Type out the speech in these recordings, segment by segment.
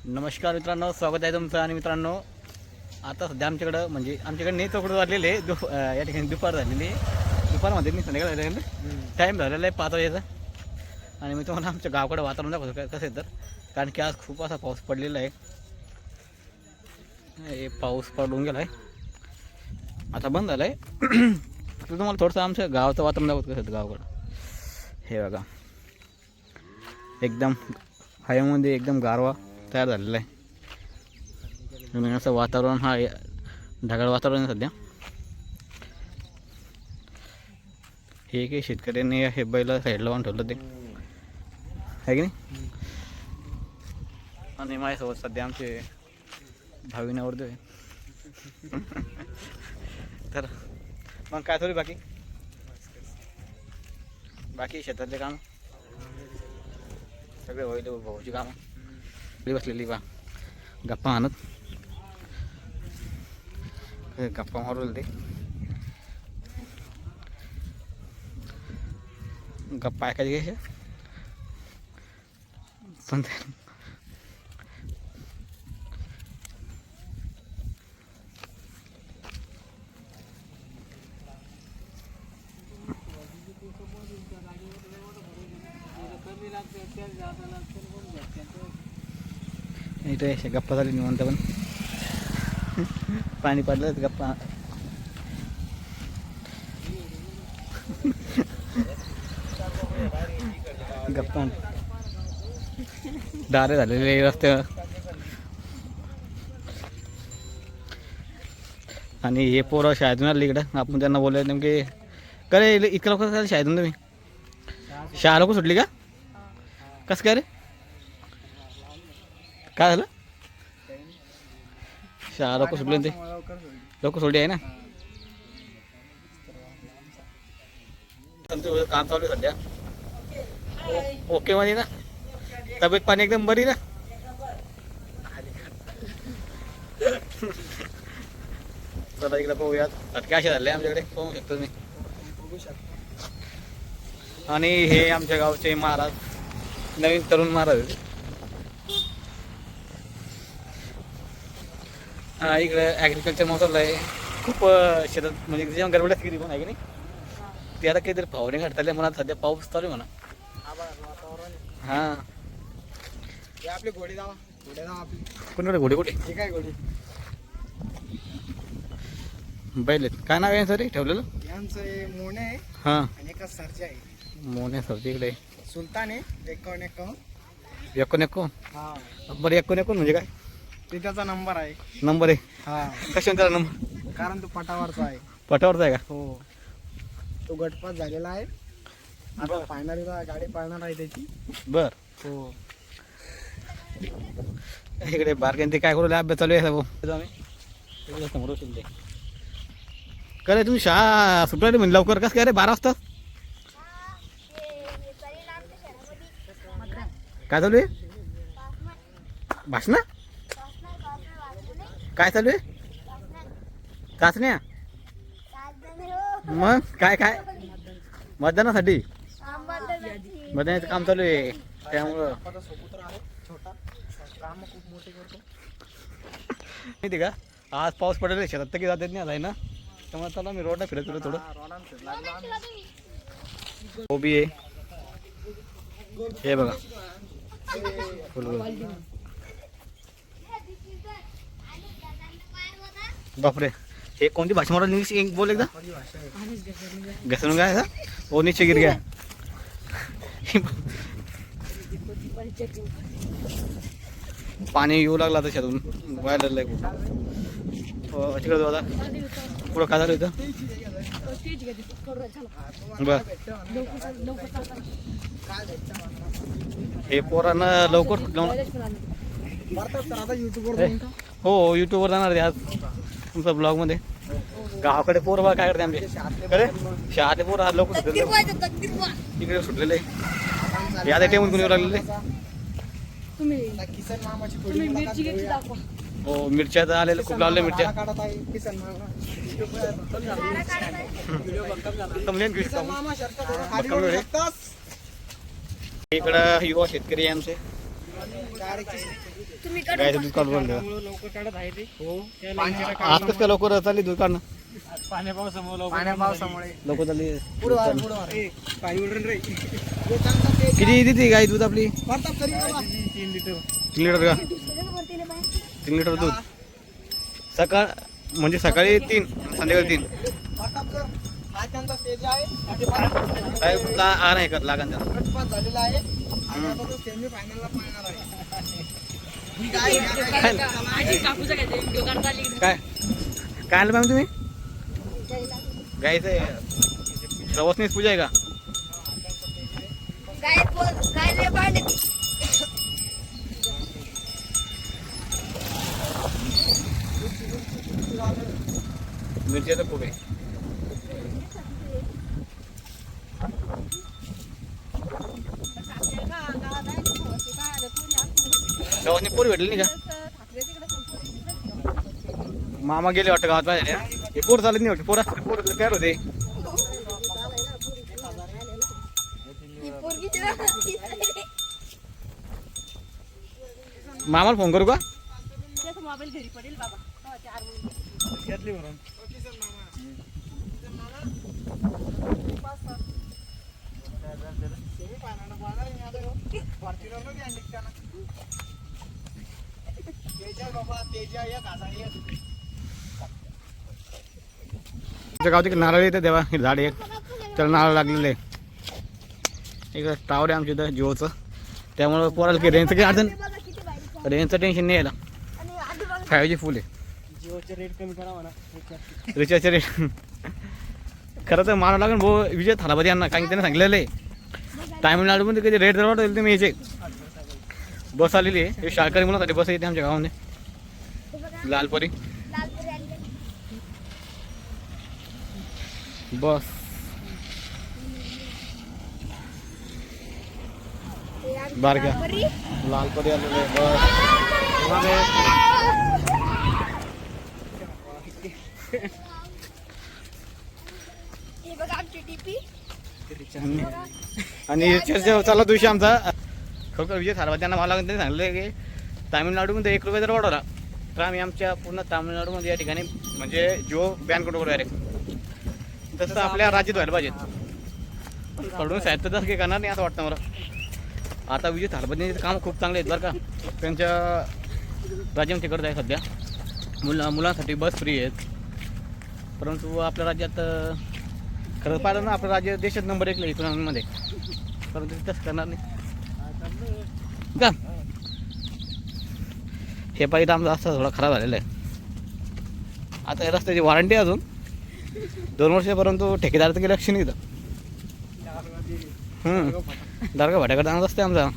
नमस्कार मित्रांनो, स्वागत आहे तुमचं. आणि मित्रांनो, आता सध्या आमच्याकडं म्हणजे आमच्याकडे नाही चौकडं वाजलेले या ठिकाणी दुपार झालेली आहे. दुपारमध्ये नाही, संध्याकाळ झालेली. टाईम झालेला आहे 5 वाजेचा. आणि मी तुम्हाला आमच्या गावाकडे वातावरण दाखवतो कसं आहे तर, कारण की आज खूप असा पाऊस पडलेला आहे. हे पाऊस पडून गेला आहे, आता बंद झाला आहे. तुम्हाला थोडंसं आमच्या गावाचं वातावरण दाखवतो कसं आहे गावाकडं. हे बघा, एकदम हवेमध्ये एकदम गारवा तयार झालेला आहे. आणि असं वातावरण हा ढगाळ वातावरण आहे सध्या. हे काही शेतकऱ्यांनी हे बैल साईडला लावून ठेवलं ते आहे की नाही. आणि माझ्यासोबत सध्या आमचे भावी नवरदेव आहे. तर मग काय थोडी बाकी शेतातले काम सगळे होईल. भाऊची कामं बसलेली बा गप्पा आणत गप्पा मारवलं ते गप्पा ऐकायचे घ्यायचे पण इथे अशा गप्पा झाली निवांत. पण पाणी पडलं गप्पा गप्पा दारे झालेले रस्त्यावर. आणि हे पोरं शाळेतून आले इकडं. आपण त्यांना बोलले नेमके करे इतकं लवकर झालं शाळेतून तुम्ही? शाळा लवकर सुटली का? कसं काय रे, काय झालं? शाळा लवकर सुटली ते लवकर सोडली आहे ना. काम चालू आहे सध्या. ओके मध्ये ना, तब्येत पाणी एकदम बरी ना. चला इकडे पाहूयात फटके असे झाले आमच्याकडे, पाहू शकतो तुम्ही. आणि हे आमच्या गावचे महाराज, नवीन तरुण महाराज. इकडे ॲग्रिकल्चर महोत्सव आहे. खूप शेतात म्हणजे जेव्हा गरबड्यात किती पण आहे की नाही. ते आता काहीतरी फवारणी काढता म्हणा. सध्या पाऊस चालू आहे म्हणा. हां, आपले घोडे जावा आपली कोणकडे घोडे कुठे? हे काय घोडे बैल आहेत. काय नाव आहे सर ठेवलेलं? यांचं मोने आहे हां, आणि एका सरचे आहे. मोने सर तिकडे सुलतान आहे 51. एको हा, बरं. एको म्हणजे काय? ते त्याचा नंबर आहे. नंबर आहे हा, कशाने त्याला नंबर? कारण तो पटावरचा आहे. पटावरचा आहे का? हो, तो गटपास झालेला आहे. आता फायनलला गाडी पाळणार आहे त्याची. बर. हो, इकडे बारकेन ते काय करू अभ्यास चालू आहे भाऊ. आम्ही समोर ते करे तुम्ही शाळा सुटायला म्हणजे लवकर कसं काय रे 12 वाजता? काय चालू आहे? भाषण काय चालू आहे? चाचण्या? मग काय काय मतदानासाठी? मतदानाचं काम चालू आहे त्यामुळं छोटा काम खूप मोठे करतो. माहिती का, आज पाऊस पडलेला शेतात तर की जात नाही आता आहे ना. त्यामुळे चला मी रोडला फिरत फिरत थोडं. कोबी आहे हे बघा, फुलगोबी. बापरे, हे कोणती भाषा मला इंग्लिश बोल एकदा. घसरून काय ओ नीचे गिर गया. पाणी येऊ लागला त्याच्यातून व्हायला लागलं तिकडे दादा. पुढं काय झालं इथं? बर, हे पोरांना लवकर हो युट्यूबवर जाणार आहे आज तुमचा ब्लॉगमध्ये. गावाकडे पोरं बघा काय करते आमचे. अरे शहाते पोरं आज लवकर सुटलेले इकडे सुटलेले. हे आता टेमून कोणी लागलेले. किसन मामाची थोडी मिरची दाखवा. हो, मिरच्या तर आलेल्या खूप लावल्या मिरच्या. काढत आहे किसन मामा. इकडं युवा शेतकरी आहे आमचे. गायचं दूध काढून बनलं. लवकर काढत आहे ते हो आज कसं काय लवकर चालली दूध काढणं पाण्या पावसामुळे लवकर चालली पुढे पाणी उडून रे किती देते गाय दूध आपली 3 लिटर 3 लिटर का 3 लिटर दूध सकाळ म्हणजे सकाळी 3 संध्याकाळी 3 हा त्यांचा स्टेज आहे काय कुठला आहार आहे का लागण त्याला गटपात झालेला आहे आणि आता तो सेमी फायनलला पाळणार आहे काय काय आणलं मॅम तुम्ही गायचं सवसनीच पूजा आहे का मिरची तर खूप आहे सवसनी पोरी भेटली नाही का मामा गेले वाटतं गावात बाहेर हे पोर चालत नाही वाटतं पोर तयार होते मामाला फोन करू का मोबाईल घरी पडेल बाबा घेतली म्हणून गाव तिकडे नारळ येते तेव्हा हे झाड एक त्याला नारळ लागलेलं आहे इकडं टावर आहे आमच्या इथं जिओचं त्यामुळं पोराला काही रेंजचं काही अडचण रेंजचं टेन्शन नाही यायला 5G फुल आहे जिओचे रेट कमी करा म्हणा रिचार्जचे रेट खरं तर मानावं लागेल भाऊ विजय थालापती यांना कारण की त्यांना सांगितलेलं आहे तामिळनाडूमध्ये कधी रेट जर वाटेल तुम्ही यायचे बस आलेली आहे हे शाळकरी मुलांसाठी बस येते आमच्या गावामध्ये लालपरी बस बारक्या लालपरी आलेले बस आणि चर्चा चालला दिवशी आमचा खरोखर विजय थालापती त्यांना मला त्यांनी सांगितलं की तामिळनाडूमध्ये 1 रुपया जर वाढवला तर आम्ही आमच्या पूर्ण तामिळनाडूमध्ये या ठिकाणी म्हणजे जिओ बॅन करू डायरेक्ट तसं आपल्या राज्यात व्हायला पाहिजे कडून साहेब तर तसं काही करणार नाही असं वाटतं मला आता विजय थालापतींचे कामं खूप चांगले आहेत बरं का त्यांच्या राज्यामध्ये करत आहे सध्या मुलांसाठी बस फ्री आहेत परंतु आपल्या राज्यात खरं पाहिलं ना आपलं राज्य देशात नंबर 1 ला इकॉनॉमीमध्ये परंतु तसं करणार नाही का हे पाहिजे आमचा रस्ता थोडा खराब झालेला आहे आता या रस्त्याची वॉरंटी अजून 2 वर्षापर्यंत ठेकेदाराचं काही लक्ष नाही इथं दारगा भाट्याकडे चांगला रस्ता आहे आमचा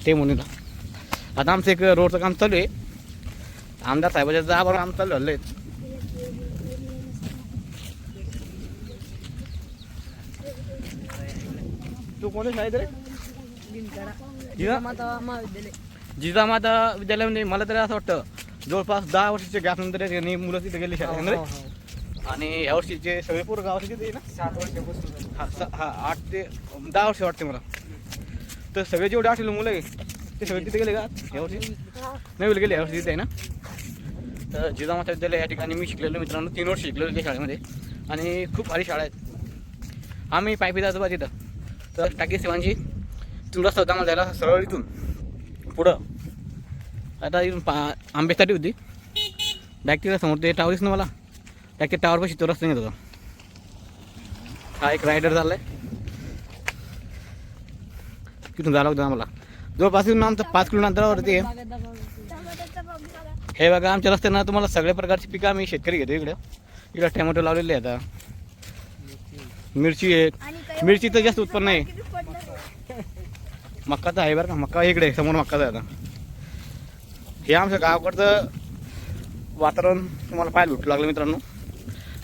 ते म्हणून आता आमचं एक रोडचं काम चालू आहे आमदार साहेबाच्या जाबर काम चालू झालं आहे तू कोणत्या शाळेत रे जिजामाता विद्यालयामध्ये मला तरी असं वाटतं जवळपास 10 वर्षाच्या गॅपनंतर यांनी मुलं तिथे गेले शाळेमध्ये आणि या वर्षीचे सगळे पूर्ण गावाचे तिथे ना 7 वर्षापासून हा 8 ते 10 वर्ष वाटते मला तर सगळे जेवढे 8 मुलं आहे ते सगळे तिथे गेले का यावर्षी नाही गेले यावर्षी तिथे आहे ना तर जिजामाता विद्यालय या ठिकाणी मी शिकलेलो मित्रांनो 3 वर्ष शिकलेलो त्या शाळेमध्ये आणि खूप भारी शाळा आहेत आम्ही पायपी जातो बा तिथं तर टाकी सेवांची तिथून रस्ता होता आम्हाला जायला सरळ इथून पुढं आता इथून आंबेसाठी होती डायरेक्ट तिला समोर ते टावर दिसणं मला डायरेक्ट टावरपाशी तो रस्ता निघत होता हा एक रायडर झाला आहे तिथून जायला होतं आम्हाला जवळपास इथून आमचं 5 किलोमीटर अंतरावरती आहे हे बघा आमच्या रस्त्यानं तुम्हाला सगळ्या प्रकारची पिकं आम्ही शेतकरी घेतो इकडं टोमॅटो लावलेले आहे आता मिरची आहे मिरची तर जास्त उत्पन्न आहे मक्का तर आहे बरं का मक्का इकडे समोर मक्काच आहे आता हे आमच्या गावाकडचं वातावरण तुम्हाला पाहायला भेटू लागलं मित्रांनो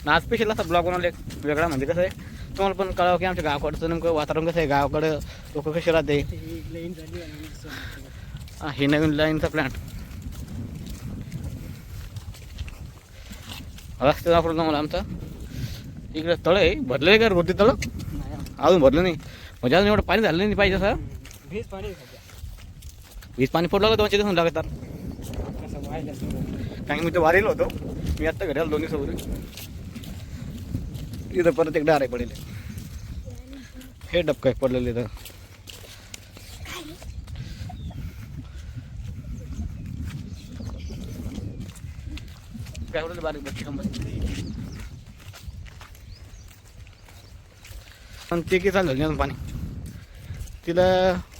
ना आज स्पेशल असा ब्लॉग बनवला एक वेगळा म्हणजे कसं आहे तुम्हाला पण कळावं की आमच्या गावाकडचं नेमकं वातावरण कसं आहे गावाकडं लोक कसे राहते हे नवीन लाईनचा प्लॅन्ट रस्ते दाखवलं मला आमचा इकडे तळ आहे भरलं आहे का रोटी तळ अजून भरलं नाही म्हणजे अजून एवढं पाणी झालं नाही पाहिजे असं भीज पाणी वीज पाणी पडलं का 200 दिवस लागतात. कसं व्हायला सुरू. कारण की मी तर वारीला होतो. मी आत्ता घरी आलो 2 दिवसापूर्वी. इथं परत एक डारे पडेल. हे डबका एक पडलेलं इथं. काय होतं बारीक बच्ची कंबर. पण ते की चालू झालं पाणी. तिला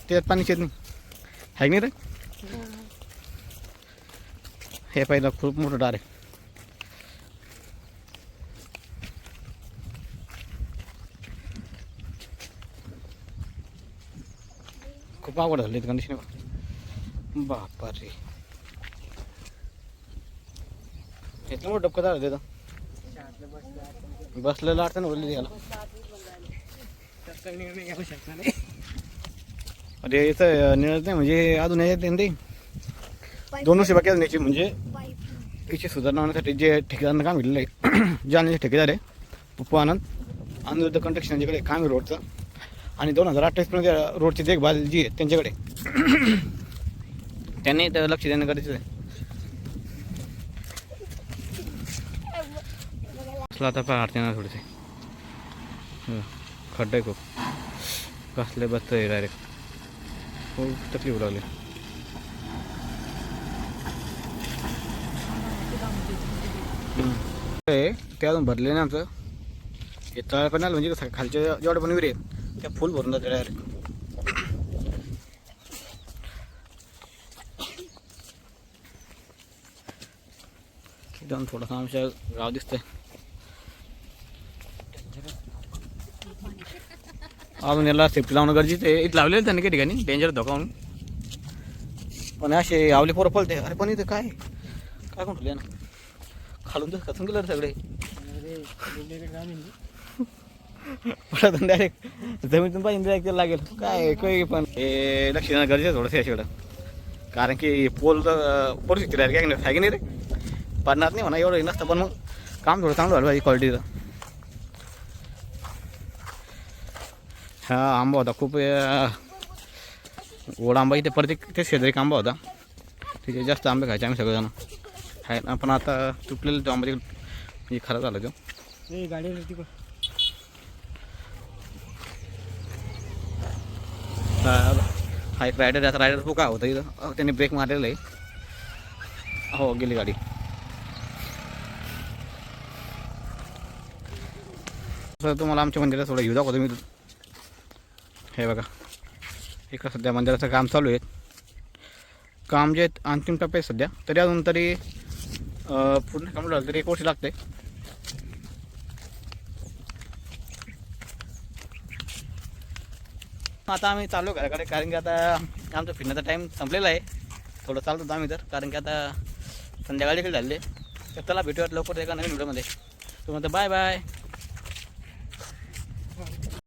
त्यात पाणी येत नाही. आहे नाही रे. हे पहिलं खूप मोठं डार आहे. खूप आवड झाली कंडिशन. बापा रे इतकं मोठं डबका झालं तिथं. बसलेलं अडचण उरली याला. तसं निर्णय घेऊ शकता नाही. अरे याचं निर्णय नाही म्हणजे अजून येत ते 2 वर्ष बाकी याची म्हणजे याची सुधारणा होण्यासाठी जे ठेकेदारांना काम केलेलं आहे. जे ठेकेदार आहे पप्पू आनंद अनिरुद्ध कंस्ट्रक्शन यांच्याकडे काम आहे रोडचं. आणि 2028 पर्यंत रोडची देखभाल जी आहे त्यांच्याकडे. त्यांनी तर लक्ष देणं गरजेचं आहे. असलं आता पाय अडचण थोडेसे खड्डे खूप कसले बसतं आहे डायरेक्ट. खूप तकलीफ लागली. ते अजून भरले नाही आमचं. हे तळ पण आलं म्हणजे खालच्या जेवढे पण विहीर आहेत त्या फुल भरून जाते डायरेक्ट. एकदम थोडासा आमच्या गाव दिसतंय. अजून याला सेफ्टी लावणं गरजेचं आहे. इथं लावलेलं त्यांनी काही ठिकाणी डेंजर धोका म्हणून. पण असे आवले पोरं पळते. अरे पण इथं काय काय कोण ठेवले ना खालून तर खचून गेलं सगळे. पडत डायरेक्ट जमीन पाहिजे डायरेक्ट लागेल काय काही. पण हे लक्ष देणं गरजेचं थोडंसं याच्याकडं. कारण की पोल तर पडू शकते डायरेक्ट काय आहे की नाही रे. पडणार नाही म्हणा एवढं नसतं पण मग काम थोडं चांगलं झालं पाहिजे क्वालिटीचं. हा आंबा होता खूप गोड आंबा. इथे परत ते शेजारी एक आंबा होता तिथे जास्त आंबे खायचे आम्ही सगळेजण आहे ना. पण आता तुटलेलं तो आंबा म्हणजे खराब झाला तो. गाडी हा एक रायडर आता रायडर तो काय होता इथं त्यांनी ब्रेक मारलेला आहे. हो गेली गाडी. सर तुम्हाला आमच्या मंदिरात थोडं घेऊ दाखवतो मी. हे बघा इकडं सध्या मंदिराचं काम चालू आहे. काम जे अंतिम टप्प्यात सध्या तरी अजून तरी पूर्ण काम झालं तरी 1 वर्ष लागते. आता आम्ही चालू घराकडे कारण की आता आमचा फिरण्याचा टाईम संपलेला आहे. थोडं चालत होतो आम्ही तर कारण की आता संध्याकाळी देखील झाले. तर चला भेटूयात लवकर एका नवीन व्हिडिओमध्ये. तुम्हाला बाय बाय.